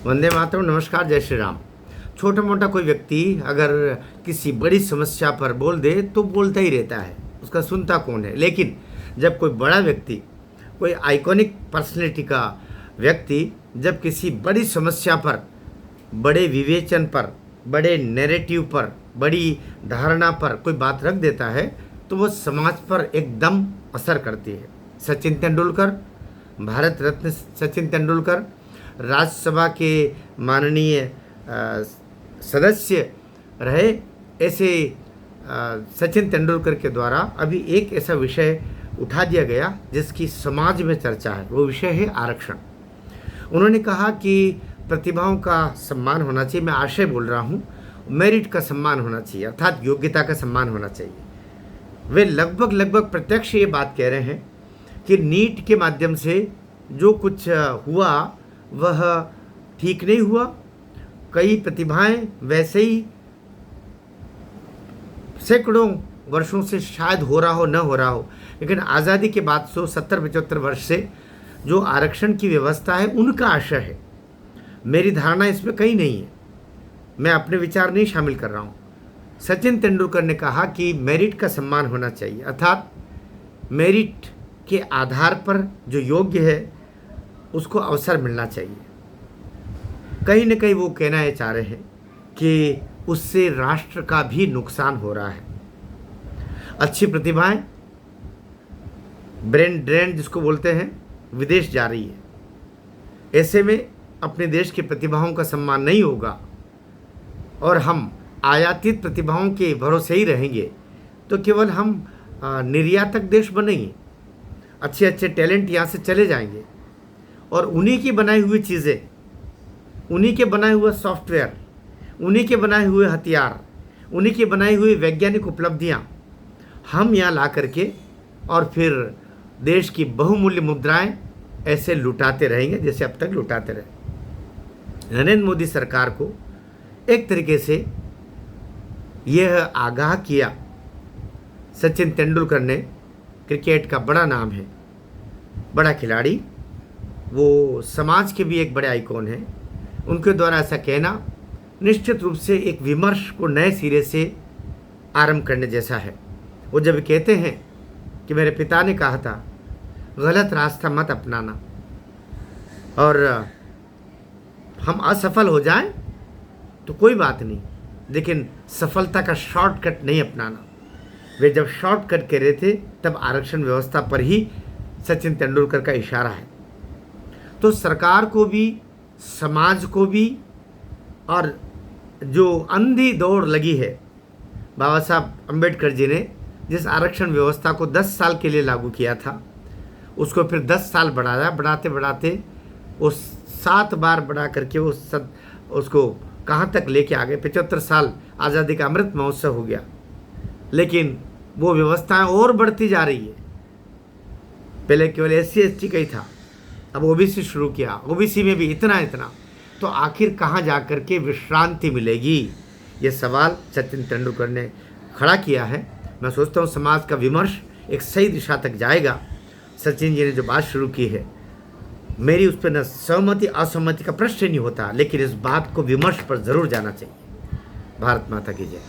वंदे मातरम। नमस्कार, जय श्री राम। छोटा मोटा कोई व्यक्ति अगर किसी बड़ी समस्या पर बोल दे तो बोलता ही रहता है, उसका सुनता कौन है। लेकिन जब कोई बड़ा व्यक्ति, कोई आइकॉनिक पर्सनैलिटी का व्यक्ति जब किसी बड़ी समस्या पर, बड़े विवेचन पर, बड़े नैरेटिव पर, बड़ी धारणा पर कोई बात रख देता है तो वो समाज पर एकदम असर करती है। सचिन तेंदुलकर, भारत रत्न सचिन तेंदुलकर, राज्यसभा के माननीय सदस्य रहे, ऐसे सचिन तेंदुलकर के द्वारा अभी एक ऐसा विषय उठा दिया गया जिसकी समाज में चर्चा है। वो विषय है आरक्षण। उन्होंने कहा कि प्रतिभाओं का सम्मान होना चाहिए। मैं आशय बोल रहा हूँ, मेरिट का सम्मान होना चाहिए, अर्थात योग्यता का सम्मान होना चाहिए। वे लगभग प्रत्यक्ष ये बात कह रहे हैं कि नीट के माध्यम से जो कुछ हुआ वह ठीक नहीं हुआ। कई प्रतिभाएं वैसे ही सैकड़ों वर्षों से शायद हो रहा हो, न हो रहा हो, लेकिन आज़ादी के बाद 70-75 वर्ष से जो आरक्षण की व्यवस्था है उनका आशय है। मेरी धारणा इसमें कहीं नहीं है, मैं अपने विचार नहीं शामिल कर रहा हूँ। सचिन तेंदुलकर ने कहा कि मेरिट का सम्मान होना चाहिए, अर्थात मेरिट के आधार पर जो योग्य है उसको अवसर मिलना चाहिए। कहीं न कहीं वो कहना ये चाह रहे हैं कि उससे राष्ट्र का भी नुकसान हो रहा है। अच्छी प्रतिभाएं, ब्रेन ड्रेन जिसको बोलते हैं, विदेश जा रही है। ऐसे में अपने देश की प्रतिभाओं का सम्मान नहीं होगा और हम आयातित प्रतिभाओं के भरोसे ही रहेंगे तो केवल हम निर्यातक देश बनेंगे। अच्छे अच्छे टैलेंट यहाँ से चले जाएंगे और उन्हीं की बनाई हुई चीज़ें, उन्हीं के बनाए हुए सॉफ्टवेयर, उन्हीं के बनाए हुए हथियार, उन्हीं की बनाई हुई वैज्ञानिक उपलब्धियाँ हम यहाँ ला करके और फिर देश की बहुमूल्य मुद्राएं ऐसे लुटाते रहेंगे जैसे अब तक लुटाते रहे। नरेंद्र मोदी सरकार को एक तरीके से यह आगाह किया। सचिन तेंदुलकर ने, क्रिकेट का बड़ा नाम है, बड़ा खिलाड़ी, वो समाज के भी एक बड़े आइकॉन हैं, उनके द्वारा ऐसा कहना निश्चित रूप से एक विमर्श को नए सिरे से आरंभ करने जैसा है। वो जब कहते हैं कि मेरे पिता ने कहा था गलत रास्ता मत अपनाना और हम असफल हो जाएं तो कोई बात नहीं, लेकिन सफलता का शॉर्टकट नहीं अपनाना। वे जब शॉर्टकट कह रहे थे तब आरक्षण व्यवस्था पर ही सचिन तेंदुलकर का इशारा है। तो सरकार को भी, समाज को भी, और जो अंधी दौड़ लगी है, बाबा साहब अम्बेडकर जी ने जिस आरक्षण व्यवस्था को 10 साल के लिए लागू किया था उसको फिर 10 साल बढ़ाया, बढ़ाते बढ़ाते वो 7 बार बढ़ा करके उसको कहाँ तक लेके आ गए। 75 साल आज़ादी का अमृत महोत्सव हो गया, लेकिन वो व्यवस्थाएं और बढ़ती जा रही है। पहले केवल SC/ST का ही था, अब OBC शुरू किया, OBC में भी इतना, तो आखिर कहाँ जा कर के विश्रांति मिलेगी? ये सवाल सचिन तेंदुलकर ने खड़ा किया है। मैं सोचता हूँ समाज का विमर्श एक सही दिशा तक जाएगा। सचिन जी ने जो बात शुरू की है, मेरी उस पर न सहमति असहमति का प्रश्न नहीं होता, लेकिन इस बात को विमर्श पर ज़रूर जाना चाहिए। भारत माता की जय।